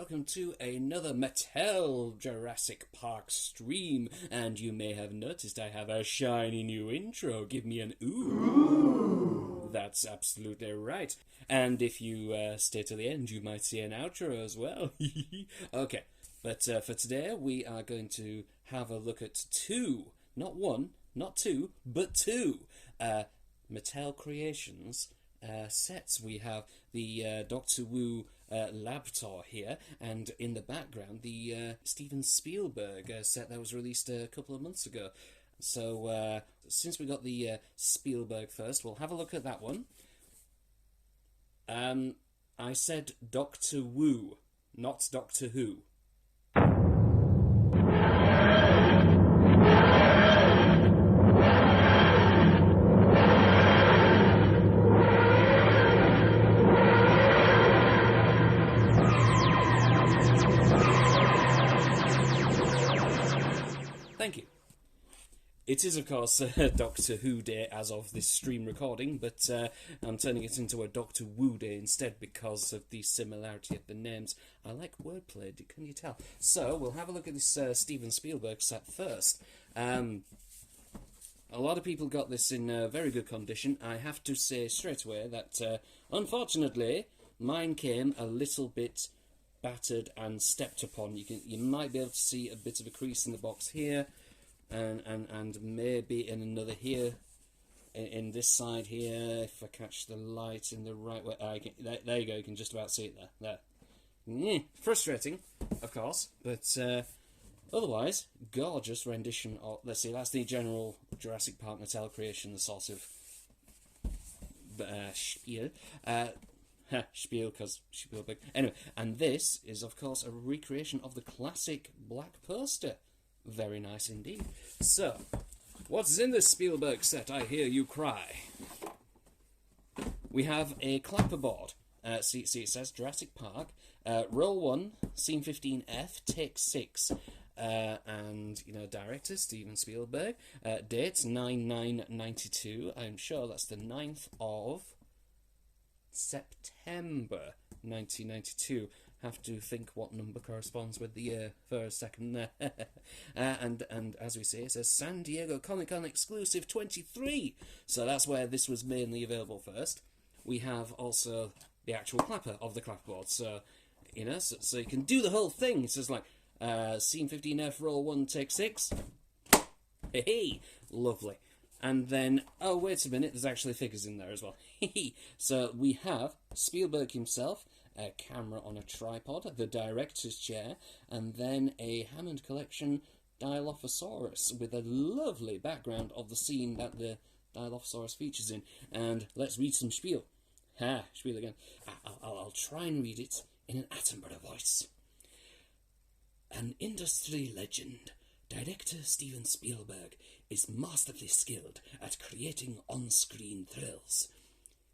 welcome to another Mattel Jurassic Park stream. And you may have noticed I have a shiny new intro. Give me an ooh. That's absolutely right. And if you stay to the end, you might see an outro as well. Okay, but for today, we are going to have a look at two, not one, not two, but two Mattel Creations sets. We have the Doctor Who Lab Tour here, and in the background the Steven Spielberg set that was released a couple of months ago. So since we got the Spielberg first, we'll have a look at that one. I said Doctor Who, not Doctor Who. Thank you. It is, of course, Doctor Who Day as of this stream recording, but I'm turning it into a Doctor Who Day instead because of the similarity of the names. I like wordplay, can you tell? So, we'll have a look at this Steven Spielberg set first. A lot of people got this in very good condition. I have to say straight away that, unfortunately, mine came a little bit battered and stepped upon. You might be able to see a bit of a crease in the box here, and maybe in another here, in this side here, if I catch the light in the right way. There you go, you can just about see it there. Frustrating, of course, but otherwise, gorgeous rendition of, let's see, that's the general Jurassic Park Mattel creation, the sort of spiel. Spiel, because Spielberg. Anyway, and this is, of course, a recreation of the classic black poster. Very nice indeed. So, what's in this Spielberg set? I hear you cry. We have a clapperboard. See, it says Jurassic Park. Roll 1, Scene 15F, Take 6. And, you know, director, Steven Spielberg. Date, 9/9/92. I'm sure that's the 9th of September 1992. Have to think what number corresponds with the year for a second there. and as we say, it says San Diego Comic-Con exclusive 23. So that's where this was mainly available first. We have also the actual clapper of the clapperboard. So, you know, so you can do the whole thing. It's just like Scene 15F, Roll 1, Take 6. Hey, lovely. And then, oh, wait a minute, there's actually figures in there as well. So we have Spielberg himself, a camera on a tripod, the director's chair, and then a Hammond Collection Dilophosaurus with a lovely background of the scene that the Dilophosaurus features in. And let's read some spiel. Spiel again. I'll try and read it in an Attenborough voice. An industry legend, director Steven Spielberg is masterfully skilled at creating on-screen thrills.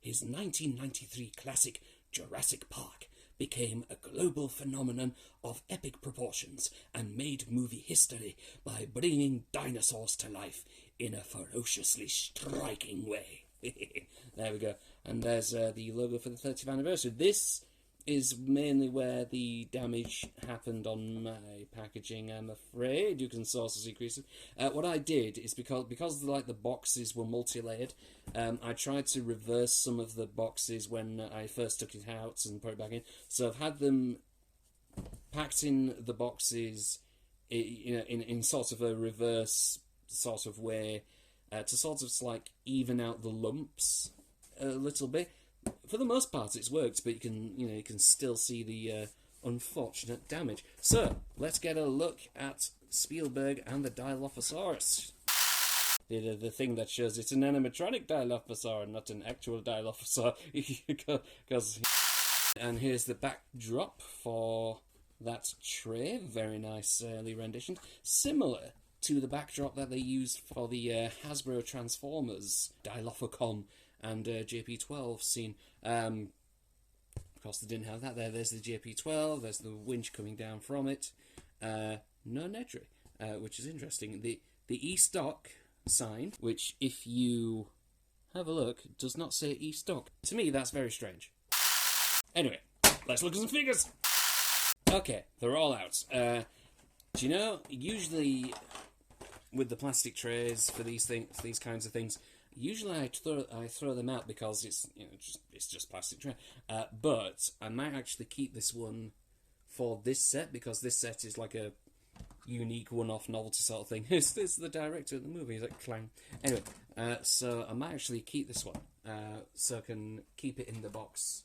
His 1993 classic Jurassic Park became a global phenomenon of epic proportions and made movie history by bringing dinosaurs to life in a ferociously striking way. There we go. And there's the logo for the 30th anniversary. This is mainly where the damage happened on my packaging, I'm afraid. You can source as increases. What I did is because like the boxes were multi-layered, I tried to reverse some of the boxes when I first took it out and put it back in. So I've had them packed in the boxes, you know, in sort of a reverse sort of way, to sort of like even out the lumps a little bit. For the most part, it's worked, but you can still see the unfortunate damage. So let's get a look at Spielberg and the Dilophosaurus. The thing that shows it's an animatronic Dilophosaur, not an actual Dilophosaur. And here's the backdrop for that tray. Very nice early rendition, similar to the backdrop that they used for the Hasbro Transformers Dilophocon and JP12 scene. Of course, they didn't have that there. There's the JP12, there's the winch coming down from it. No Nedry, which is interesting. The E-Stock sign, which if you have a look, does not say E-Stock. To me, that's very strange. Anyway, let's look at some figures. Okay, they're all out. Do you know, usually with the plastic trays for these kinds of things, usually I throw them out because it's just plastic tray. But I might actually keep this one for this set, because this set is like a unique one-off novelty sort of thing. It's the director of the movie. He's like clang. Anyway, so I might actually keep this one, so I can keep it in the box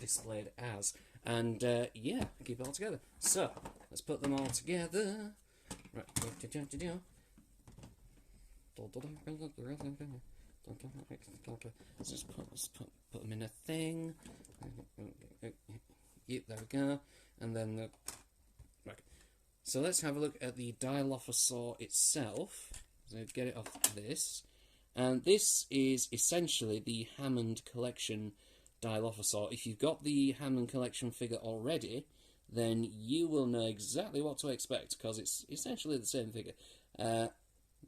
displayed as, and yeah, keep it all together. So let's put them all together. Right. Let's just put them in a thing. Yep, there we go. And then the right. So let's have a look at the Dilophosaur itself. So get it off this. And this is essentially the Hammond Collection Dilophosaur. If you've got the Hammond Collection figure already, then you will know exactly what to expect, because it's essentially the same figure.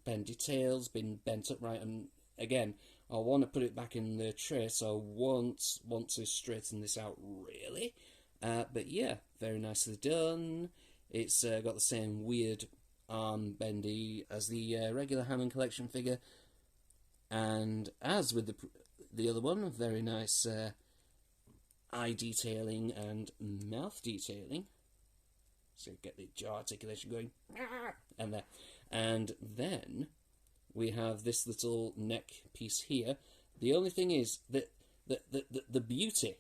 Bendy tails, been bent up right, and again, I want to put it back in the tray, so I won't want to straighten this out really. But yeah, very nicely done. It's got the same weird arm bendy as the regular Hammond Collection figure, and as with the other one, very nice eye detailing and mouth detailing. So get the jaw articulation going, and there. And then we have this little neck piece here. The only thing is that the beauty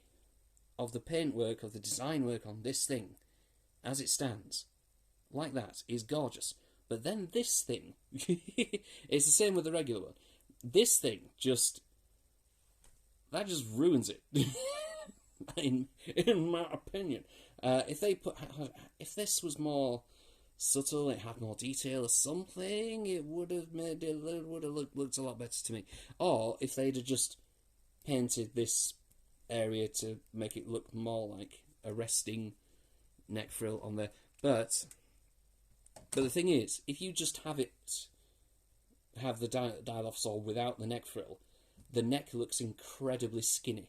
of the paintwork, of the design work on this thing, as it stands, like that, is gorgeous. But then this thing, it's the same with the regular one. This thing just ruins it, in my opinion. If this was more subtle, it had more detail or something, it would have looked a lot better to me. Or if they'd have just painted this area to make it look more like a resting neck frill on there. But the thing is, if you just have the Dilophosaur without the neck frill, the neck looks incredibly skinny,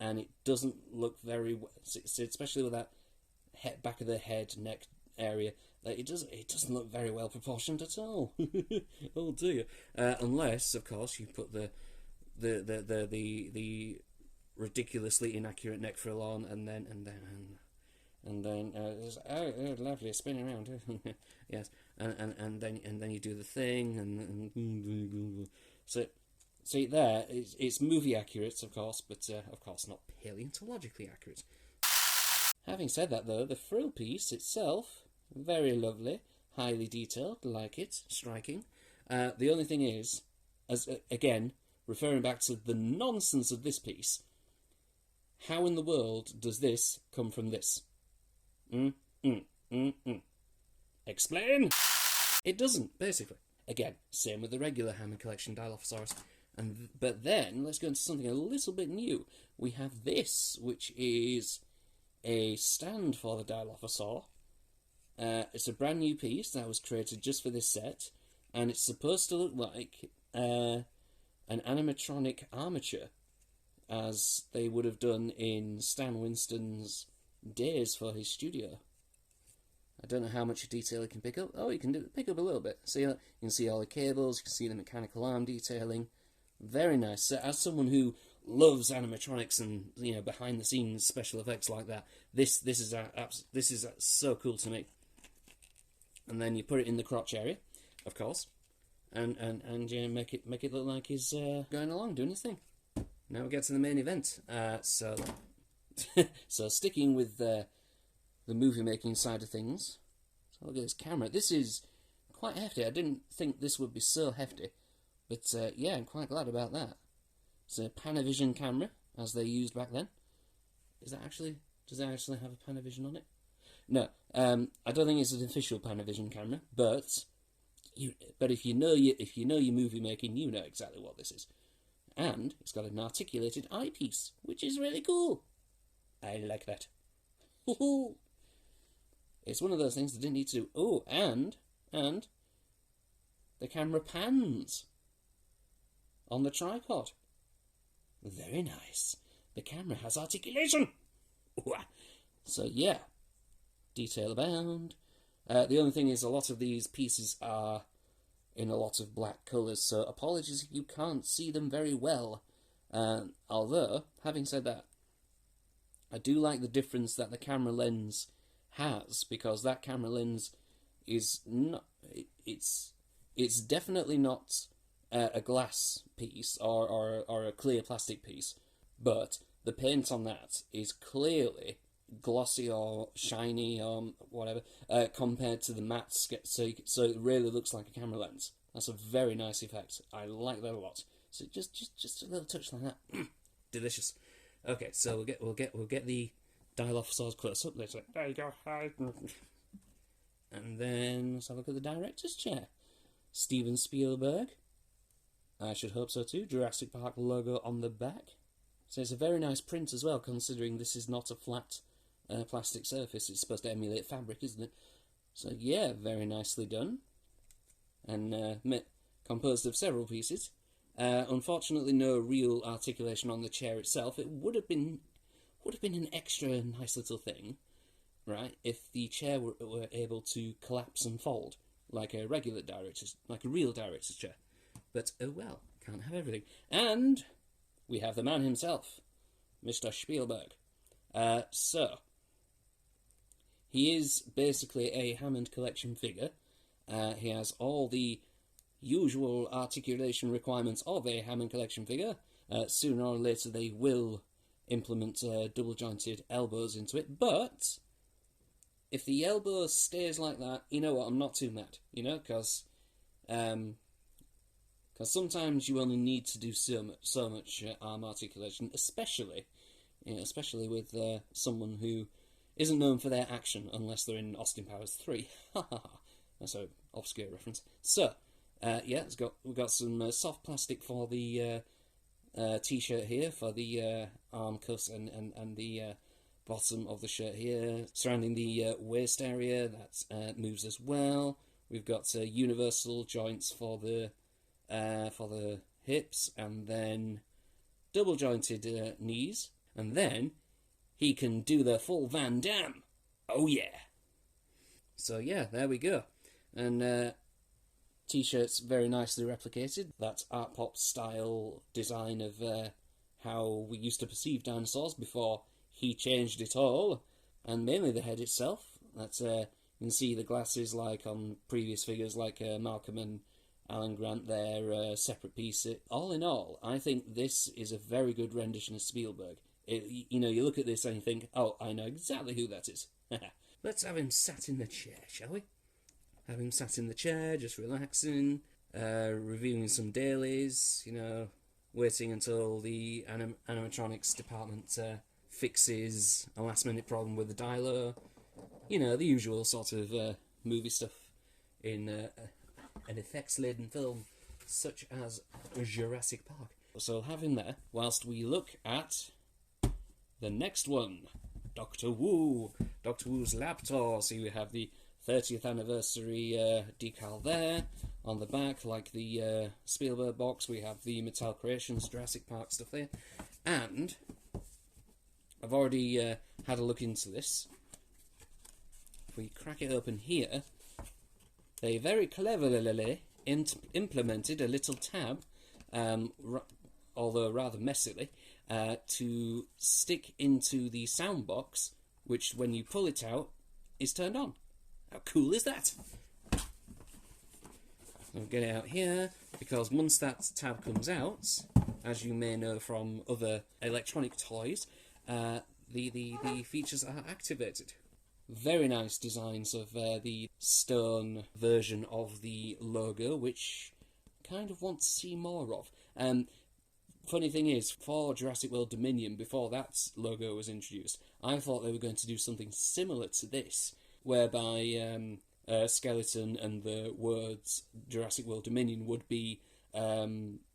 and it doesn't look very, especially with that back of the head, neck area. It doesn't look very well proportioned at all. Oh dear! Unless, of course, you put the ridiculously inaccurate neck frill on, and then lovely, spin around. Yes, and then you do the thing, and so see there, it's movie accurate, of course, but of course not paleontologically accurate. Having said that, though, the frill piece itself, very lovely, highly detailed, like it, striking. The only thing is, as again, referring back to the nonsense of this piece, how in the world does this come from this? Explain! It doesn't, basically. Again, same with the regular Hammond Collection Dilophosaurus. But then, let's go into something a little bit new. We have this, which is a stand for the Dilophosaur. It's a brand new piece that was created just for this set, and it's supposed to look like an animatronic armature, as they would have done in Stan Winston's days for his studio. I don't know how much detail it can pick up. Oh, you can pick up a little bit. So you can see all the cables, you can see the mechanical arm detailing. Very nice. So as someone who loves animatronics and behind the scenes special effects like that, this is so cool to me. And then you put it in the crotch area, of course, and make it look like he's going along doing his thing. Now we get to the main event. So sticking with the movie making side of things. So look at this camera. This is quite hefty. I didn't think this would be so hefty, but yeah, I'm quite glad about that. It's a Panavision camera, as they used back then. Does it actually have a Panavision on it? No, I don't think it's an official Panavision camera, but if you know your movie making, you know exactly what this is. And it's got an articulated eyepiece, which is really cool. I like that. It's one of those things that didn't need to do. Oh, and the camera pans on the tripod. Very nice. The camera has articulation. So yeah, detail abound. The only thing is, a lot of these pieces are in a lot of black colours, so apologies if you can't see them very well. Although, having said that, I do like the difference that the camera lens has, because that camera lens is not... It's definitely not a glass piece or a clear plastic piece, but the paint on that is clearly glossy or shiny or whatever compared to the matte, so it really looks like a camera lens. That's a very nice effect. I like that a lot. So just a little touch like that. Delicious. Okay, so we'll get the Dilophosaurus close up later. There you go. And then let's have a look at the director's chair. Steven Spielberg. I should hope so too. Jurassic Park logo on the back. So it's a very nice print as well, considering this is not a flat plastic surface. It's supposed to emulate fabric, isn't it? So yeah, very nicely done. And composed of several pieces. Unfortunately, no real articulation on the chair itself. It would have been an extra nice little thing, right, if the chair were able to collapse and fold like a real director's chair. But oh well, can't have everything. And we have the man himself, Mr. Spielberg. So he is basically a Hammond collection figure. He has all the usual articulation requirements of a Hammond collection figure. Sooner or later they will implement double-jointed elbows into it, but if the elbow stays like that, you know what, I'm not too mad, because sometimes you only need to do so much arm articulation, especially with someone who isn't known for their action unless they're in Austin Powers 3. That's an obscure reference. So, yeah, we've got some soft plastic for the t-shirt here, for the arm cuffs and the bottom of the shirt here. Surrounding the waist area, that moves as well. We've got universal joints for the hips, and then double jointed knees, and then he can do the full Van Damme. Oh yeah! So yeah, there we go. And t-shirts very nicely replicated. That art pop style design of how we used to perceive dinosaurs before he changed it all, and mainly the head itself. That's you can see the glasses like on previous figures like Malcolm and Alan Grant. They're a separate piece. All in all, I think this is a very good rendition of Spielberg. You look at this and you think, oh, I know exactly who that is. Let's have him sat in the chair, shall we? Have him sat in the chair, just relaxing, reviewing some dailies, waiting until the animatronics department fixes a last-minute problem with the dialer. The usual sort of movie stuff in an effects-laden film such as Jurassic Park. So have him there whilst we look at the next one, Dr. Wu. Dr. Wu's Lab Tour. So we have the 30th anniversary decal there on the back, like the Spielberg box. We have the Mattel Creations Jurassic Park stuff there. And I've already had a look into this. If we crack it open here, they very cleverly implemented a little tab, although rather messily, to stick into the sound box, which when you pull it out is turned on. How cool is that? I'll get it out here, because once that tab comes out, as you may know from other electronic toys, the features are activated. Very nice designs of the stone version of the logo, which I kind of want to see more of. Funny thing is, for Jurassic World Dominion, before that logo was introduced, I thought they were going to do something similar to this, whereby a skeleton and the words Jurassic World Dominion would be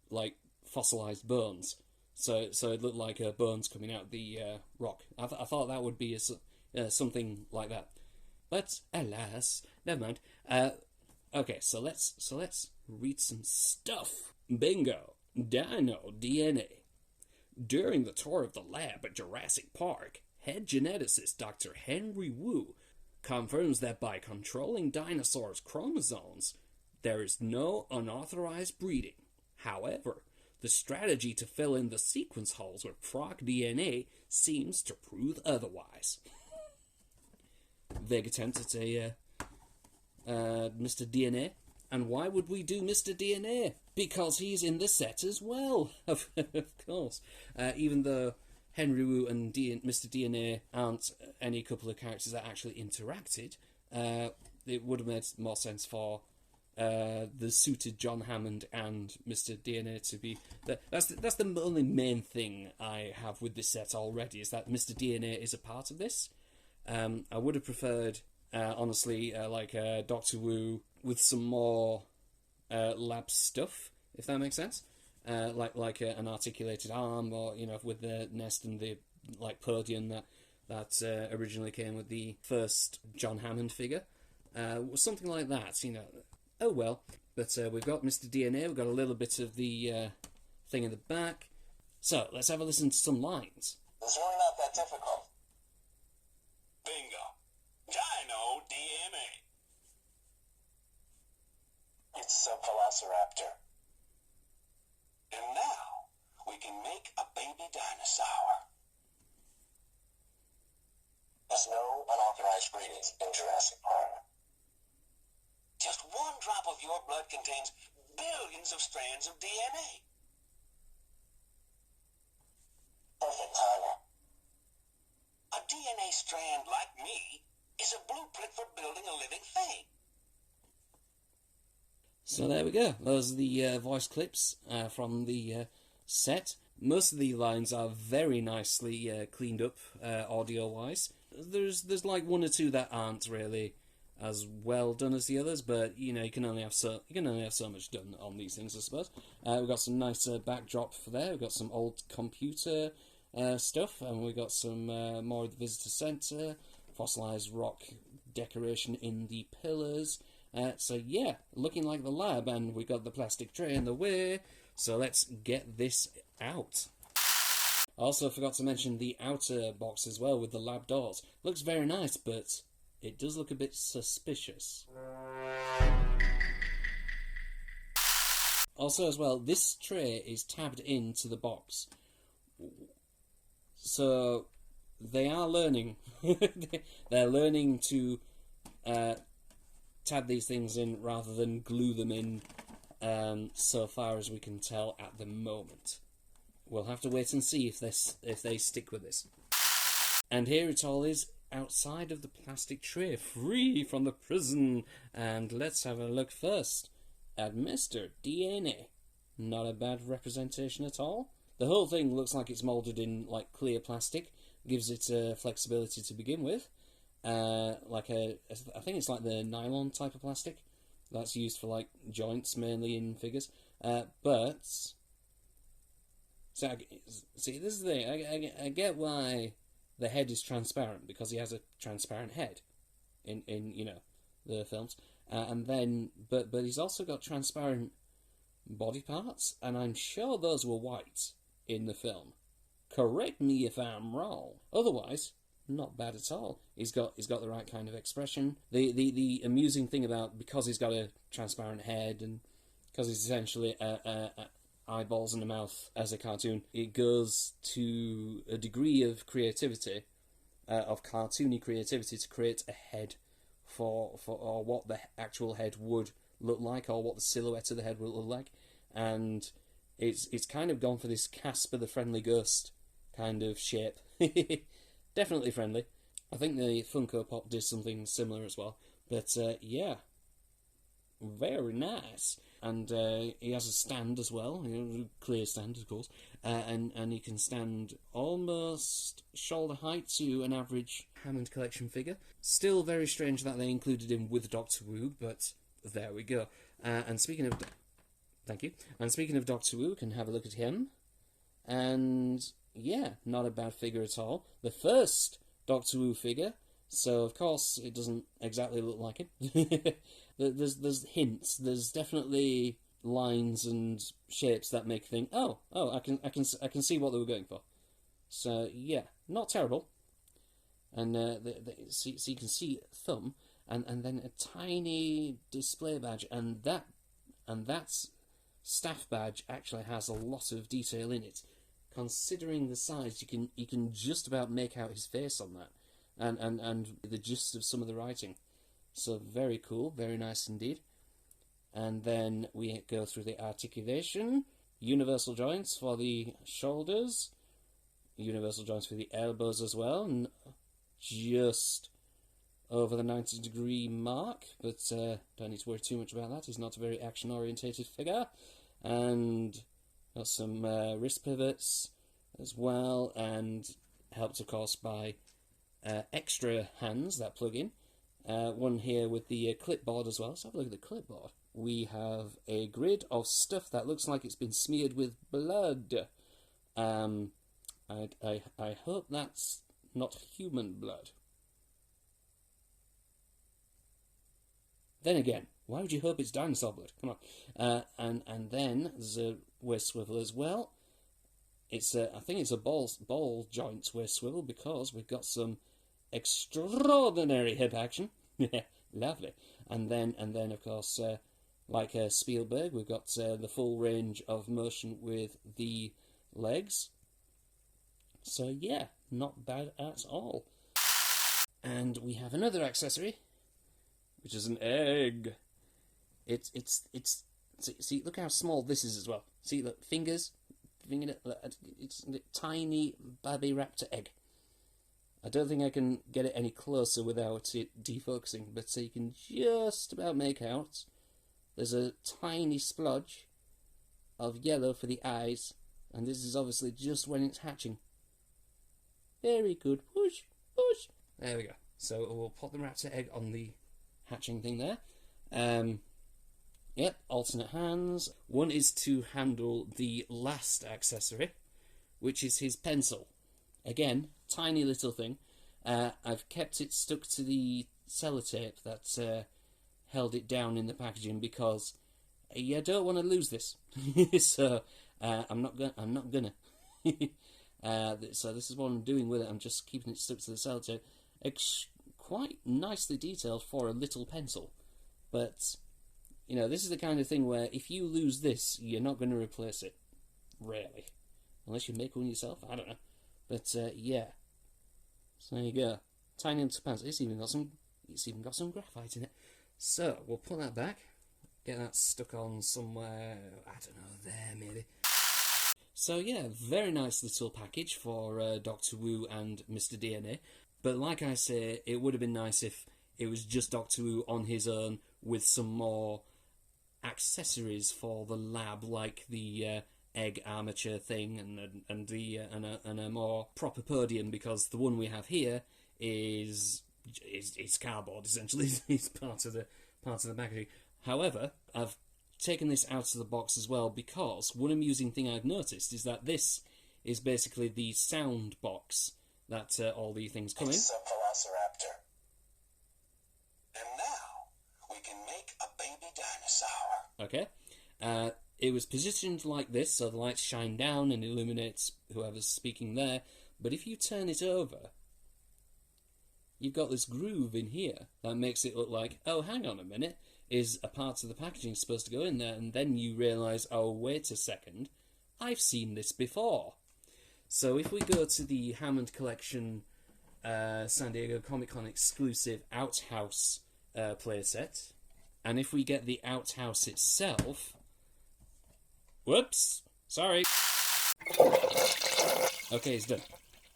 like fossilized bones. So it looked like bones coming out the rock. I thought that would be something like that, but alas, never mind. Okay, so let's read some stuff. Bingo. Dino DNA. During the tour of the lab at Jurassic Park, head geneticist Dr. Henry Wu confirms that by controlling dinosaurs' chromosomes, there is no unauthorized breeding. However, the strategy to fill in the sequence holes with frog DNA seems to prove otherwise. Vague attempt at a Mr. DNA. And why would we do Mr. DNA? Because he's in the set as well, of course. Even though Henry Wu and Mr. DNA aren't any couple of characters that actually interacted, it would have made more sense for the suited John Hammond and Mr. DNA to be... That's the only main thing I have with this set already, is that Mr. DNA is a part of this. I would have preferred, honestly, Doctor Wu with some more lab stuff, if that makes sense. Like an articulated arm, or, you know, with the nest and the podium that originally came with the first John Hammond figure. Something like that, you know. Oh well. But we've got Mr. DNA, we've got a little bit of the thing in the back. So, let's have a listen to some lines. It's really not that difficult. Bingo. Dino DNA. It's a velociraptor. And now, we can make a baby dinosaur. There's no unauthorized breedings in Jurassic Park. Just one drop of your blood contains billions of strands of DNA. Perfect timing. A DNA strand like me is a blueprint for building a living thing. So there we go. Those are the voice clips from the set. Most of the lines are very nicely cleaned up audio-wise. There's like one or two that aren't really as well done as the others, but you know, you can only have so much done on these things, I suppose. We've got some nice backdrop for there. We've got some old computer stuff, and we've got some more of the visitor centre, fossilised rock decoration in the pillars. So yeah, looking like the lab, and we got the plastic tray in the way, so let's get this out. I also forgot to mention the outer box as well with the lab doors. Looks very nice, but it does look a bit suspicious. Also as well, this tray is tabbed into the box. So they are learning. They're learning to tab these things in rather than glue them in, so far as we can tell at the moment. We'll have to wait and see if they stick with this. And here it all is outside of the plastic tray, free from the prison. And let's have a look first at Mr. DNA. Not a bad representation at all. The whole thing looks like it's moulded in like clear plastic, gives it flexibility to begin with. I think it's like the nylon type of plastic that's used for like joints mainly in figures. But so see, this is the thing. I get why the head is transparent, because he has a transparent head in you know, the films, and then but he's also got transparent body parts, and I'm sure those were white in the film. Correct me if I'm wrong. Otherwise, not bad at all. He's got the right kind of expression. The amusing thing about, because he's got a transparent head and because he's essentially eyeballs in the mouth as a cartoon, it goes to a degree of creativity, of cartoony creativity, to create a head for or what the actual head would look like, or what the silhouette of the head will look like, and it's kind of gone for this Casper the Friendly Ghost kind of shape. Definitely friendly. I think the Funko Pop did something similar as well, but yeah, very nice. And he has a stand as well, you know, clear stand, of course, and he can stand almost shoulder height to an average Hammond collection figure. Still very strange that they included him with Doctor Wu, but there we go. And speaking of, thank you. And speaking of Doctor Wu, we can have a look at him. And yeah, not a bad figure at all. The first Doctor Wu figure, so of course it doesn't exactly look like him. There's hints. There's definitely lines and shapes that make you think, I can see what they were going for. So yeah, not terrible. and so you can see thumb, and then a tiny display badge, and that's staff badge actually has a lot of detail in it. Considering the size, you can just about make out his face on that, and the gist of some of the writing. So very cool, very nice indeed. And then we go through the articulation, universal joints for the shoulders, universal joints for the elbows as well, and just over the 90-degree mark, but don't need to worry too much about that. He's not a very action-orientated figure. And got some wrist pivots as well, and helped, of course, by extra hands that plug in. One here with the clipboard as well. Let's have a look at the clipboard. We have a grid of stuff that looks like it's been smeared with blood. I hope that's not human blood. Then again, why would you hope it's dinosaur blood? Come on. And then there's a waist swivel as well. It's I think it's a ball joint waist swivel, because we've got some extraordinary hip action. Lovely. And then of course, like Spielberg, we've got the full range of motion with the legs. So yeah, not bad at all. And we have another accessory, which is an egg. It's see, look how small this is as well. See, look, fingers, it's a tiny baby raptor egg. I don't think I can get it any closer without it defocusing, but so you can just about make out. There's a tiny splodge of yellow for the eyes, and this is obviously just when it's hatching. Very good. Push, push. There we go. So we'll put the raptor egg on the hatching thing there. Yep, alternate hands. One is to handle the last accessory, which is his pencil. Again, tiny little thing. I've kept it stuck to the sellotape that held it down in the packaging, because you don't want to lose this. So I'm not gonna. So this is what I'm doing with it. I'm just keeping it stuck to the sellotape. Quite nicely detailed for a little pencil, but you know, this is the kind of thing where if you lose this, you're not going to replace it, rarely, unless you make one yourself. I don't know, but yeah. So there you go, tiny little pencil. It's even got some graphite in it. So we'll put that back, get that stuck on somewhere. I don't know, there maybe. So yeah, very nice little package for Doctor Wu and Mr. DNA. But like I say, it would have been nice if it was just Doctor Wu on his own with some more accessories for the lab, like the egg armature thing and a more proper podium, because the one we have here is cardboard essentially. It's part of the packaging. However, I've taken this out of the box as well, because one amusing thing I've noticed is that this is basically the sound box that all the things come in. It's a velociraptor. And now we can make a baby dinosaur. Okay. It was positioned like this, so the lights shine down and illuminates whoever's speaking there. But if you turn it over, you've got this groove in here that makes it look like, oh, hang on a minute, is a part of the packaging supposed to go in there? And then you realise, oh, wait a second, I've seen this before. So if we go to the Hammond Collection San Diego Comic-Con exclusive Outhouse playset, and if we get the Outhouse itself... Whoops! Sorry! Okay, it's done.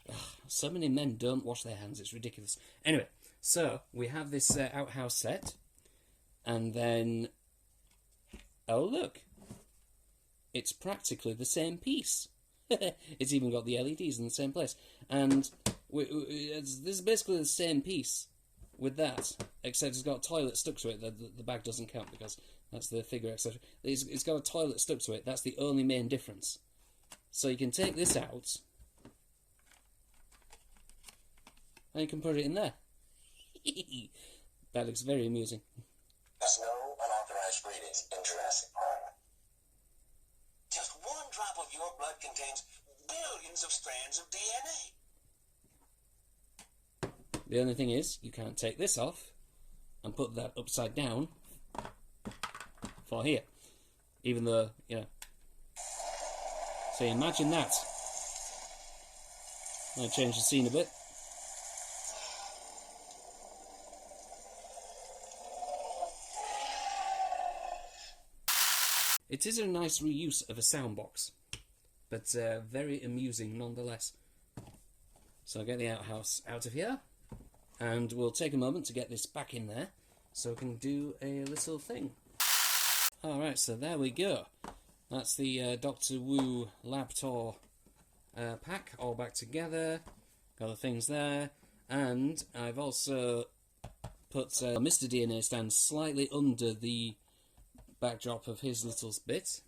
Ugh, so many men don't wash their hands, it's ridiculous. Anyway, so we have this Outhouse set, and then... Oh, look! It's practically the same piece. It's even got the LEDs in the same place. And this is basically the same piece with that, except it's got a toilet stuck to it. The bag doesn't count because that's the figure, etc. It's got a toilet stuck to it. That's the only main difference. So you can take this out, and you can put it in there. That looks very amusing. There's no unauthorized readings in Jurassic Park. Just one drop of your blood contains billions of strands of DNA. The only thing is, you can't take this off and put that upside down for here. Even though, you know. So imagine that. I'll change the scene a bit. It is a nice reuse of a sound box, but very amusing nonetheless. So I'll get the outhouse out of here, and we'll take a moment to get this back in there, so we can do a little thing. Alright, so there we go. That's the Doctor Who Lab Tour pack, all back together. Got the things there, and I've also put Mr. DNA stand slightly under the backdrop of his little bit.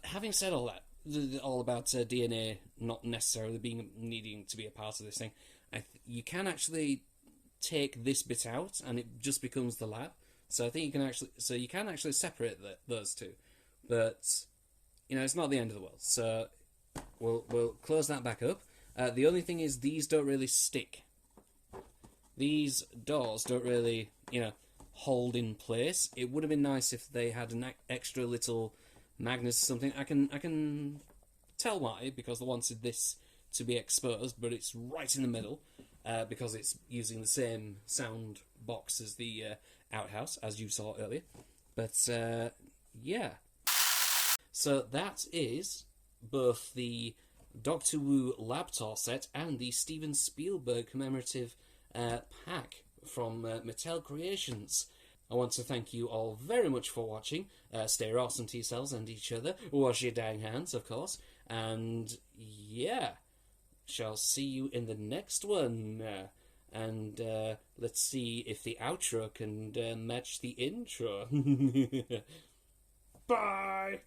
Having said all that, all about DNA not necessarily needing to be a part of this thing, you can actually take this bit out and it just becomes the lab. So I think you can actually separate those two, but you know, it's not the end of the world. So we'll close that back up. The only thing is, these don't really stick. These doors don't really, you know, hold in place. It would have been nice if they had an extra little magnet or something. I can tell why, because they wanted this to be exposed, but it's right in the middle because it's using the same sound box as the outhouse, as you saw earlier. But yeah, so that is both the Doctor Who Lab Tour set and the Steven Spielberg commemorative pack from Mattel Creations. I want to thank you all very much for watching. Stay awesome, T-cells, and each other. Wash your dang hands, of course. And yeah, shall see you in the next one. And let's see if the outro can match the intro. Bye!